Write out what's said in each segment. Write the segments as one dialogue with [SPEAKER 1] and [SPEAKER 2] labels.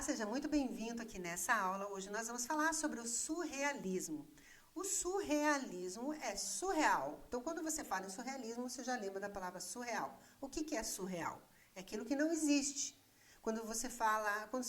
[SPEAKER 1] Olá, seja muito bem-vindo aqui nessa aula. Hoje nós vamos falar sobre o surrealismo. O surrealismo é surreal. Então, quando você fala em surrealismo, você já lembra da palavra surreal. O que é surreal? É aquilo que não existe. Quando você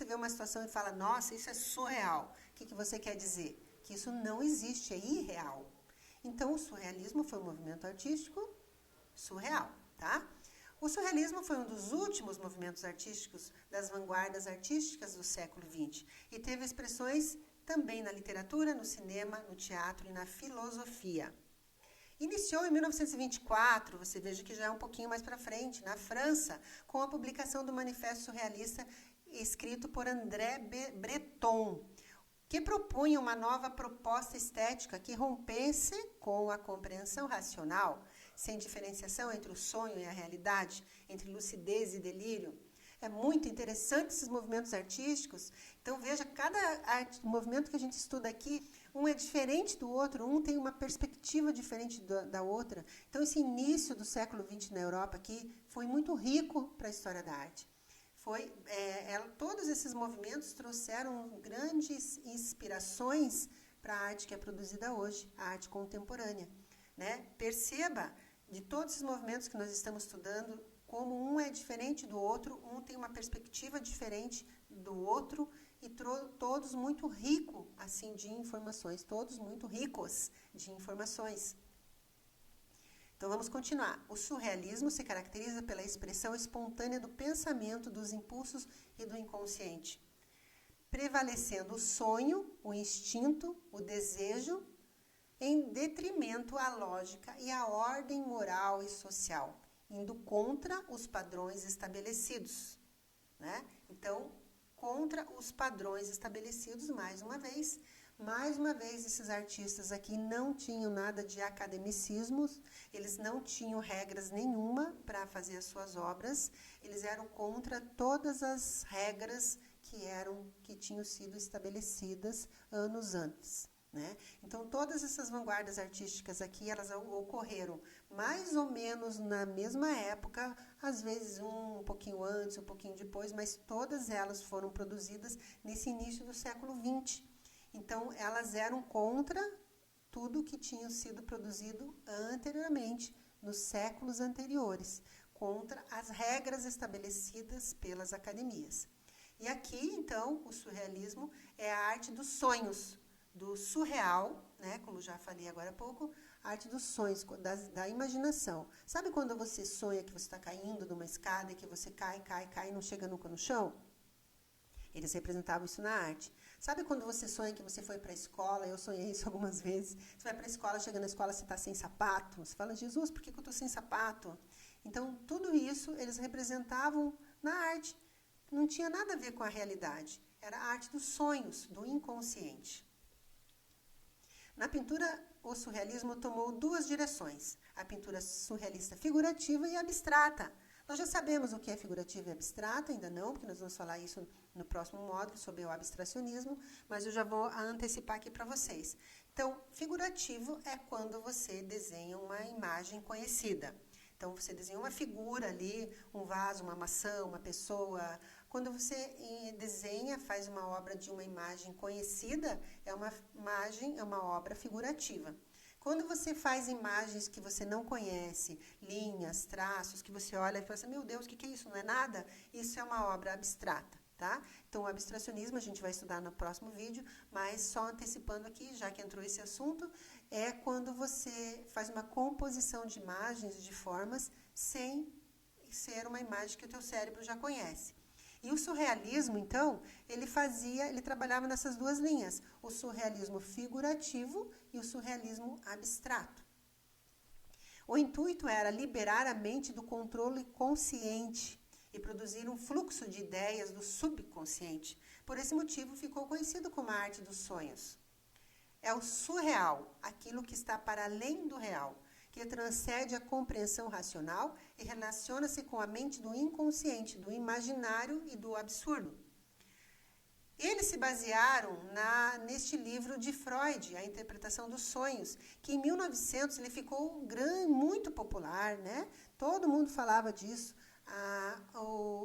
[SPEAKER 1] vê uma situação e fala, nossa, isso é surreal, o que você quer dizer? Que isso não existe, é irreal. Então, o surrealismo foi um movimento artístico surreal, tá? O surrealismo foi um dos últimos movimentos artísticos das vanguardas artísticas do século XX e teve expressões também na literatura, no cinema, no teatro e na filosofia. Iniciou em 1924, você veja que já é um pouquinho mais para frente, na França, com a publicação do Manifesto Surrealista escrito por André Breton, que propunha uma nova proposta estética que rompesse com a compreensão racional, sem diferenciação entre o sonho e a realidade, entre lucidez e delírio. É muito interessante esses movimentos artísticos. Então, veja, cada movimento que a gente estuda aqui, um é diferente do outro, um tem uma perspectiva diferente da outra. Então, esse início do século XX na Europa aqui foi muito rico para a história da arte. Todos esses movimentos trouxeram grandes inspirações para a arte que é produzida hoje, a arte contemporânea. Né? Perceba, de todos esses movimentos que nós estamos estudando, como um é diferente do outro, um tem uma perspectiva diferente do outro e todos muito ricos assim, de informações, todos muito ricos de informações. Então vamos continuar. O surrealismo se caracteriza pela expressão espontânea do pensamento, dos impulsos e do inconsciente, prevalecendo o sonho, o instinto, o desejo, em detrimento à lógica e à ordem moral e social, indo contra os padrões estabelecidos. Né? Então, contra os padrões estabelecidos, mais uma vez, esses artistas aqui não tinham nada de academicismos, eles não tinham regras nenhuma para fazer as suas obras, eles eram contra todas as regras que tinham sido estabelecidas anos antes. Né? Então, todas essas vanguardas artísticas aqui, elas ocorreram mais ou menos na mesma época, às vezes um pouquinho antes, um pouquinho depois, mas todas elas foram produzidas nesse início do século XX. Então, elas eram contra tudo que tinha sido produzido anteriormente, nos séculos anteriores, contra as regras estabelecidas pelas academias. E aqui, então, o surrealismo é a arte dos sonhos, do surreal, né, como já falei agora há pouco, a arte dos sonhos, da imaginação. Sabe quando você sonha que você está caindo de uma escada e que você cai e não chega nunca no chão? Eles representavam isso na arte. Sabe quando você sonha que você foi para a escola? Eu sonhei isso algumas vezes. Você vai para a escola, chega na escola, você está sem sapato. Você fala, Jesus, por que eu estou sem sapato? Então, tudo isso eles representavam na arte. Não tinha nada a ver com a realidade. Era a arte dos sonhos, do inconsciente. Na pintura, o surrealismo tomou duas direções. A pintura surrealista figurativa e abstrata. Nós já sabemos o que é figurativo e abstrato, ainda não, porque nós vamos falar isso no próximo módulo sobre o abstracionismo, mas eu já vou antecipar aqui para vocês. Então, figurativo é quando você desenha uma imagem conhecida. Então, você desenha uma figura ali, um vaso, uma maçã, uma pessoa. Quando você desenha, faz uma obra de uma imagem conhecida, é uma obra figurativa. Quando você faz imagens que você não conhece, linhas, traços, que você olha e fala assim, meu Deus, o que é isso? Não é nada? Isso é uma obra abstrata, tá? Então, o abstracionismo a gente vai estudar no próximo vídeo, mas só antecipando aqui, já que entrou esse assunto, é quando você faz uma composição de imagens, de formas, sem ser uma imagem que o teu cérebro já conhece. E o surrealismo, então, ele trabalhava nessas duas linhas, o surrealismo figurativo e o surrealismo abstrato. O intuito era liberar a mente do controle consciente e produzir um fluxo de ideias do subconsciente. Por esse motivo, ficou conhecido como a arte dos sonhos. É o surreal, aquilo que está para além do real, que transcende a compreensão racional e relaciona-se com a mente do inconsciente, do imaginário e do absurdo. Eles se basearam neste livro de Freud, A Interpretação dos Sonhos, que em 1900 ele ficou muito popular, né? Todo mundo falava disso,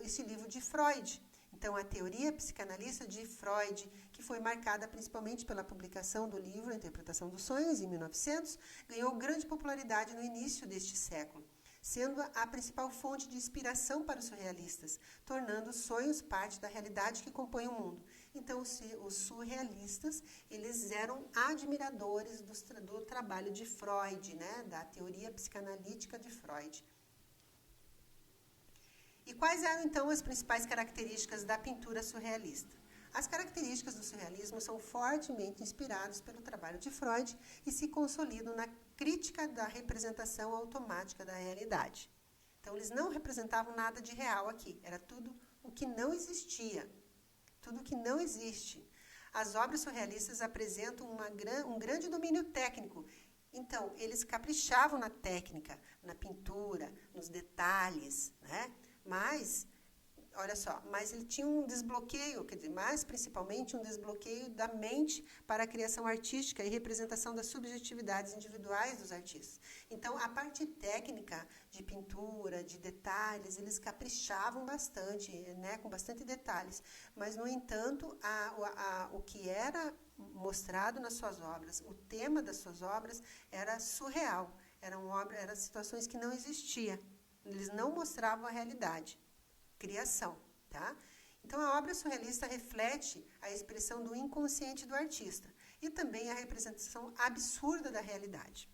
[SPEAKER 1] esse livro de Freud. Então, a teoria psicanalista de Freud, que foi marcada principalmente pela publicação do livro A Interpretação dos Sonhos, em 1900, ganhou grande popularidade no início deste século, sendo a principal fonte de inspiração para os surrealistas, tornando os sonhos parte da realidade que compõe o mundo. Então, os surrealistas, eles eram admiradores do trabalho de Freud, né, da teoria psicanalítica de Freud. E quais eram, então, as principais características da pintura surrealista? As características do surrealismo são fortemente inspiradas pelo trabalho de Freud e se consolidam na crítica da representação automática da realidade. Então, eles não representavam nada de real aqui, era tudo o que não existia, tudo o que não existe. As obras surrealistas apresentam um grande domínio técnico. Então, eles caprichavam na técnica, na pintura, nos detalhes, né? Mas, olha só, mas ele tinha um desbloqueio, quer dizer, mais principalmente um desbloqueio da mente para a criação artística e representação das subjetividades individuais dos artistas. Então, a parte técnica de pintura, de detalhes, eles caprichavam bastante, né, com bastante detalhes. Mas, no entanto, o que era mostrado nas suas obras, o tema das suas obras era surreal, eram situações que não existiam. Eles não mostravam a realidade, criação, tá? Então, a obra surrealista reflete a expressão do inconsciente do artista e também a representação absurda da realidade.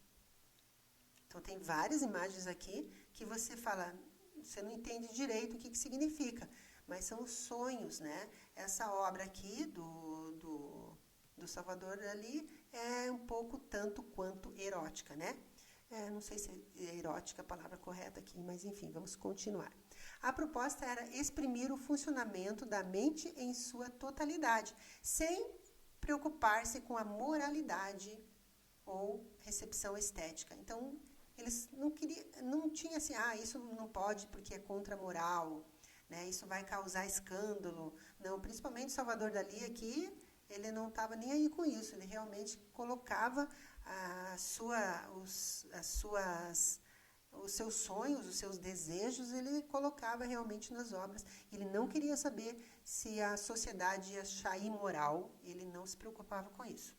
[SPEAKER 1] Então, tem várias imagens aqui que você fala, você não entende direito o que significa, mas são os sonhos, né? Essa obra aqui do Salvador Dalí é um pouco tanto quanto erótica, né? Não sei se é erótica a palavra correta aqui, mas enfim, vamos continuar. A proposta era exprimir o funcionamento da mente em sua totalidade, sem preocupar-se com a moralidade ou recepção estética. Então, eles não tinham assim, isso não pode porque é contra a moral, né? Isso vai causar escândalo. Não, principalmente Salvador Dalí aqui, ele não estava nem aí com isso, ele realmente colocava os seus sonhos, os seus desejos, ele colocava realmente nas obras. Ele não queria saber se a sociedade ia achar imoral, ele não se preocupava com isso.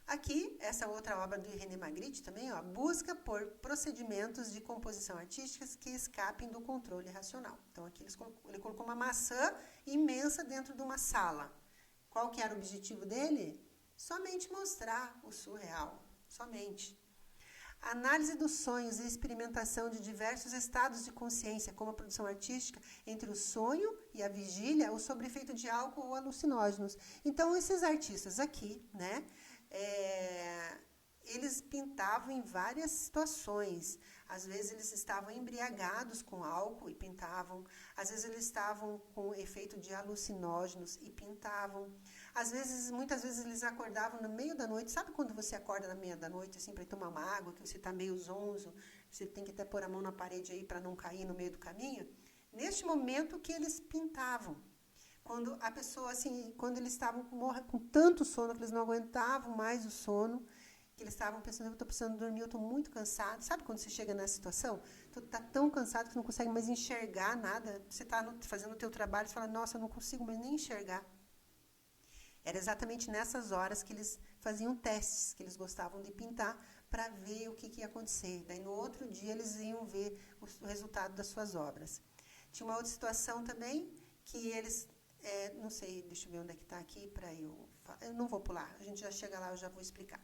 [SPEAKER 1] Aqui, essa outra obra do René Magritte também, busca por procedimentos de composição artística que escapem do controle racional. Então, aqui ele colocou uma maçã imensa dentro de uma sala. Qual que era o objetivo dele? Somente mostrar o surreal, somente. A análise dos sonhos e experimentação de diversos estados de consciência, como a produção artística, entre o sonho e a vigília, ou sob efeito de álcool ou alucinógenos. Então, esses artistas aqui, né, eles pintavam em várias situações. Às vezes eles estavam embriagados com álcool e pintavam. Às vezes eles estavam com efeito de alucinógenos e pintavam. Muitas vezes eles acordavam no meio da noite. Sabe quando você acorda na meia da noite assim para ir tomar uma água, que você está meio zonzo, você tem que até pôr a mão na parede aí para não cair no meio do caminho? Neste momento que eles pintavam. Quando a pessoa assim, quando eles estavam com tanto sono que eles não aguentavam mais o sono, que eles estavam pensando, eu estou precisando dormir, eu estou muito cansado. Sabe quando você chega nessa situação? Tu está tão cansado que não consegue mais enxergar nada. Você está fazendo o teu trabalho e fala, nossa, eu não consigo mais nem enxergar. Era exatamente nessas horas que eles faziam testes, que eles gostavam de pintar para ver o que ia acontecer. Daí, no outro dia, eles iam ver o resultado das suas obras. Tinha uma outra situação também, que eles... não sei, deixa eu ver onde é que está aqui para eu não vou pular, a gente já chega lá, eu já vou explicar.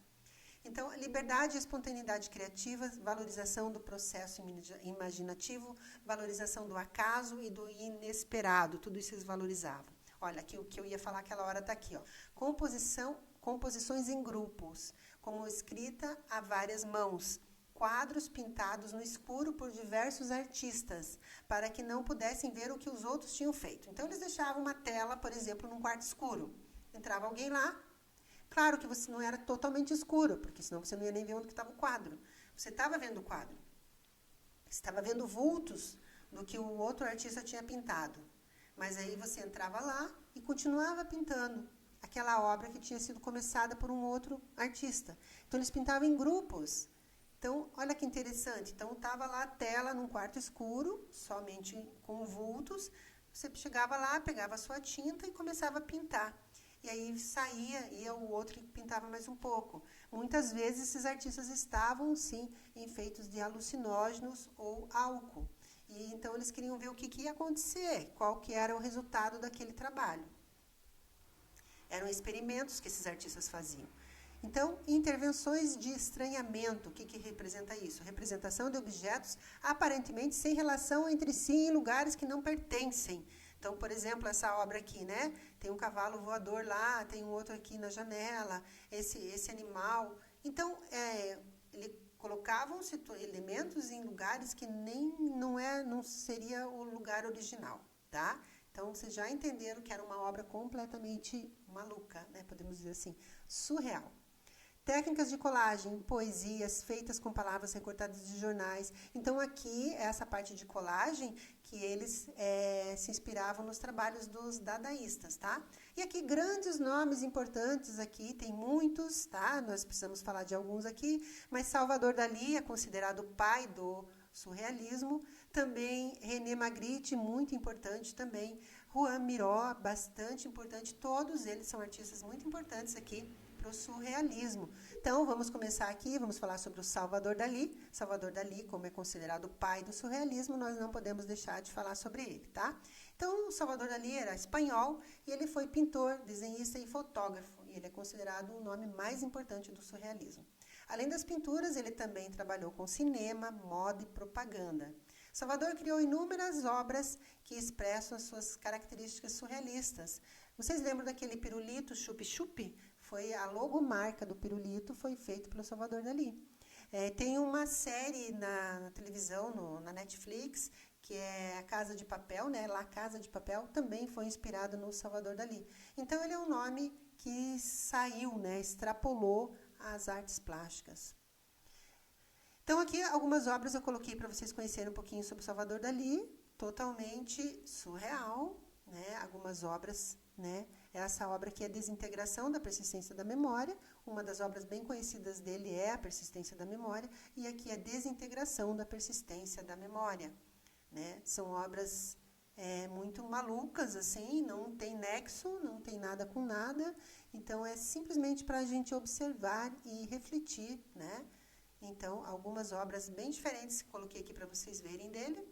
[SPEAKER 1] Então, liberdade e espontaneidade criativa, valorização do processo imaginativo, valorização do acaso e do inesperado, tudo isso eles valorizavam. Olha, aqui o que eu ia falar aquela hora está aqui, ó. Composições em grupos, como escrita a várias mãos, quadros pintados no escuro por diversos artistas, para que não pudessem ver o que os outros tinham feito. Então, eles deixavam uma tela, por exemplo, num quarto escuro. Entrava alguém lá. Claro que você não era totalmente escuro, porque senão você não ia nem ver onde estava o quadro. Você estava vendo o quadro. Você estava vendo vultos do que o outro artista tinha pintado. Mas aí você entrava lá e continuava pintando aquela obra que tinha sido começada por um outro artista. Então, eles pintavam em grupos. Então, olha que interessante. Então, estava lá a tela num quarto escuro, somente com vultos. você chegava lá, pegava a sua tinta e começava a pintar. E aí saía, ia o outro que pintava mais um pouco. Muitas vezes esses artistas estavam, sim, enfeitos de alucinógenos ou álcool. E então eles queriam ver o que ia acontecer, qual que era o resultado daquele trabalho. Eram experimentos que esses artistas faziam. Então, intervenções de estranhamento, o que representa isso? Representação de objetos aparentemente sem relação entre si em lugares que não pertencem. Então, por exemplo, essa obra aqui, né? Tem um cavalo voador lá, tem um outro aqui na janela, esse animal. Então, ele colocavam elementos em lugares que nem não seria o lugar original, tá? Então, vocês já entenderam que era uma obra completamente maluca, né? Podemos dizer assim, surreal. Técnicas de colagem, poesias feitas com palavras recortadas de jornais. Então, aqui, essa parte de colagem, que eles se inspiravam nos trabalhos dos dadaístas, tá? E aqui, grandes nomes importantes aqui, tem muitos, tá? Nós precisamos falar de alguns aqui, mas Salvador Dalí é considerado o pai do surrealismo. Também René Magritte, muito importante também. Juan Miró, bastante importante. Todos eles são artistas muito importantes aqui para o surrealismo. Então, vamos começar aqui, vamos falar sobre o Salvador Dalí. Salvador Dalí, como é considerado o pai do surrealismo, nós não podemos deixar de falar sobre ele, tá? Então, o Salvador Dalí era espanhol e ele foi pintor, desenhista e fotógrafo. E ele é considerado o nome mais importante do surrealismo. Além das pinturas, ele também trabalhou com cinema, moda e propaganda. Salvador criou inúmeras obras que expressam as suas características surrealistas. Vocês lembram daquele pirulito chup-chup? Foi a logomarca do pirulito, foi feito pelo Salvador Dalí. Tem uma série na televisão, na Netflix, que é a Casa de Papel, né? La Casa de Papel, também foi inspirado no Salvador Dalí. Então, ele é um nome que saiu, né? Extrapolou as artes plásticas. Então, aqui algumas obras eu coloquei para vocês conhecerem um pouquinho sobre o Salvador Dalí, totalmente surreal, né? Algumas obras, né? Essa obra aqui é Desintegração da Persistência da Memória. Uma das obras bem conhecidas dele é A Persistência da Memória. E aqui é Desintegração da Persistência da Memória. Né? São obras muito malucas, assim, não tem nexo, não tem nada com nada. Então, é simplesmente para a gente observar e refletir, né? Então, algumas obras bem diferentes que coloquei aqui para vocês verem dele.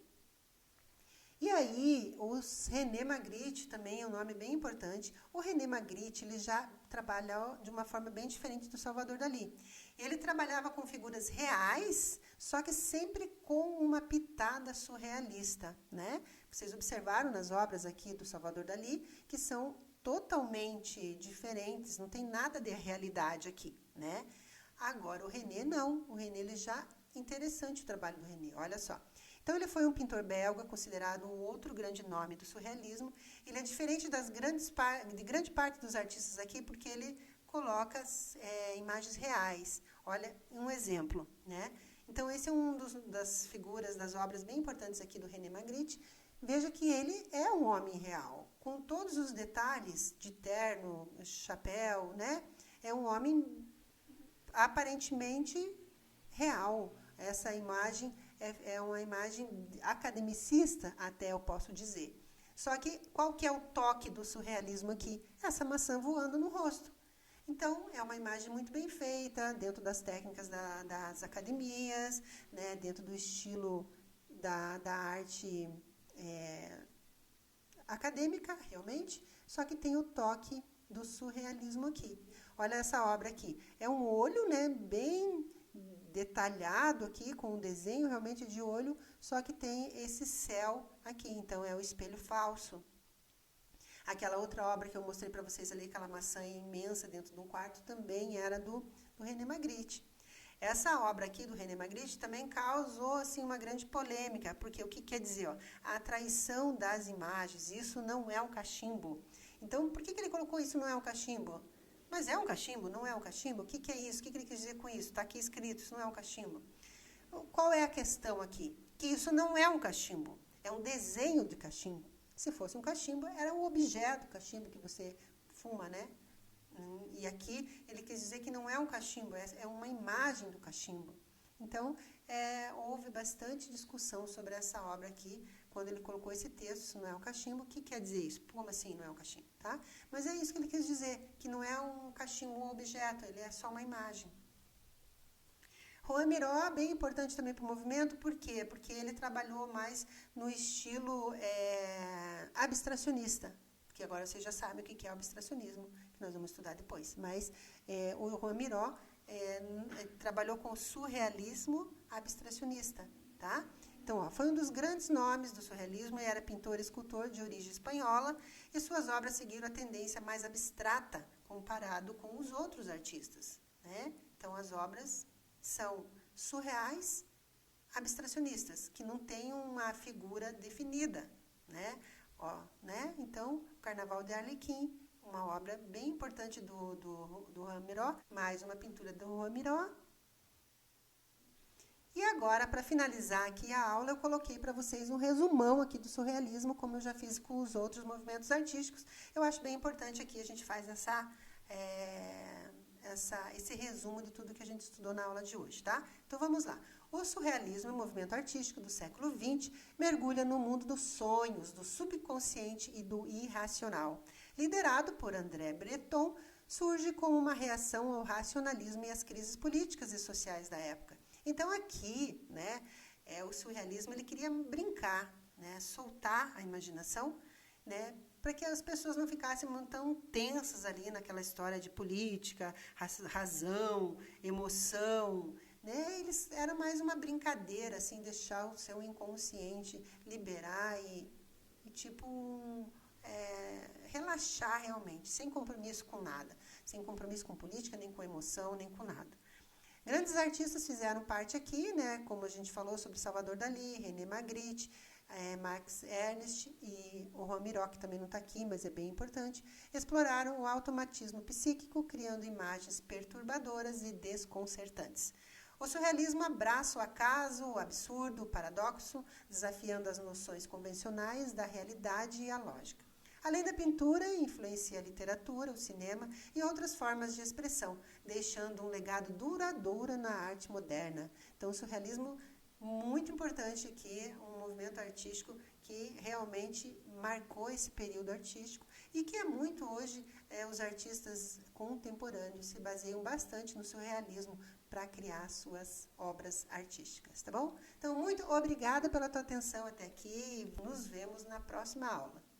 [SPEAKER 1] E aí, o René Magritte também é um nome bem importante. O René Magritte, ele já trabalhou de uma forma bem diferente do Salvador Dalí. Ele trabalhava com figuras reais, só que sempre com uma pitada surrealista, né? Vocês observaram nas obras aqui do Salvador Dalí, que são totalmente diferentes, não tem nada de realidade aqui, né? Agora, o René não. O René, ele já... Interessante o trabalho do René, olha só. Então, ele foi um pintor belga, considerado um outro grande nome do surrealismo. Ele é diferente de grande parte dos artistas aqui, porque ele coloca imagens reais. Olha, um exemplo, né? Então, esse é das figuras, das obras bem importantes aqui do René Magritte. Veja que ele é um homem real, com todos os detalhes de terno, chapéu, né? É um homem aparentemente real. Essa imagem é uma imagem academicista, até eu posso dizer. Só que qual que é o toque do surrealismo aqui? Essa maçã voando no rosto. Então, é uma imagem muito bem feita, dentro das técnicas das academias, né, dentro do estilo da arte acadêmica, realmente, só que tem o toque do surrealismo aqui. Olha essa obra aqui. É um olho, né, bem detalhado aqui, com um desenho realmente de olho, só que tem esse céu aqui. Então, é o espelho falso. Aquela outra obra que eu mostrei para vocês ali, aquela maçã imensa dentro de um quarto, também era do René Magritte. Essa obra aqui do René Magritte também causou assim, uma grande polêmica, porque o que quer dizer? Ó, a traição das imagens, isso não é um cachimbo. Então, por que ele colocou isso não é um cachimbo? Mas é um cachimbo? Não é um cachimbo? O que é isso? O que ele quis dizer com isso? Está aqui escrito, isso não é um cachimbo. Qual é a questão aqui? Que isso não é um cachimbo, é um desenho de cachimbo. Se fosse um cachimbo, era o objeto cachimbo que você fuma, né? E aqui ele quis dizer que não é um cachimbo, é uma imagem do cachimbo. Então, houve bastante discussão sobre essa obra aqui, quando ele colocou esse texto, isso não é um cachimbo. O que quer dizer isso? Como assim não é um cachimbo, tá? Mas é isso que ele quis dizer, que não é um cachimbo um objeto, ele é só uma imagem. Juan Miró, bem importante também para o movimento, por quê? Porque ele trabalhou mais no estilo abstracionista, porque agora vocês já sabem o que é o abstracionismo, que nós vamos estudar depois. Mas o Juan Miró trabalhou com o surrealismo abstracionista, tá? Então, ó, foi um dos grandes nomes do surrealismo e era pintor e escultor de origem espanhola, e suas obras seguiram a tendência mais abstrata comparado com os outros artistas, né? Então, as obras são surreais, abstracionistas, que não têm uma figura definida, né? Ó, né? Então, o Carnaval de Arlequim, uma obra bem importante do Juan Miró, mais uma pintura do Juan Miró. E agora, para finalizar aqui a aula, eu coloquei para vocês um resumão aqui do surrealismo, como eu já fiz com os outros movimentos artísticos. Eu acho bem importante aqui a gente faz esse resumo de tudo que a gente estudou na aula de hoje, tá? Então, vamos lá. O surrealismo, o movimento artístico do século XX, mergulha no mundo dos sonhos, do subconsciente e do irracional. Liderado por André Breton, surge como uma reação ao racionalismo e às crises políticas e sociais da época. Então, aqui, né, o surrealismo, ele queria brincar, né, soltar a imaginação, né, para que as pessoas não ficassem tão tensas ali naquela história de política, razão, emoção, né? Eles era mais uma brincadeira, assim, deixar o seu inconsciente liberar e relaxar realmente, sem compromisso com nada, sem compromisso com política, nem com emoção, nem com nada. Grandes artistas fizeram parte aqui, né? Como a gente falou sobre Salvador Dalí, René Magritte, Max Ernst e o Juan Miró, que também não está aqui, mas é bem importante, exploraram o automatismo psíquico, criando imagens perturbadoras e desconcertantes. O surrealismo abraça o acaso, o absurdo, o paradoxo, desafiando as noções convencionais da realidade e a lógica. Além da pintura, influencia a literatura, o cinema e outras formas de expressão, deixando um legado duradouro na arte moderna. Então, o surrealismo, muito importante aqui, um movimento artístico que realmente marcou esse período artístico e que é muito hoje, os artistas contemporâneos se baseiam bastante no surrealismo para criar suas obras artísticas, tá bom? Então, muito obrigada pela tua atenção até aqui e nos vemos na próxima aula.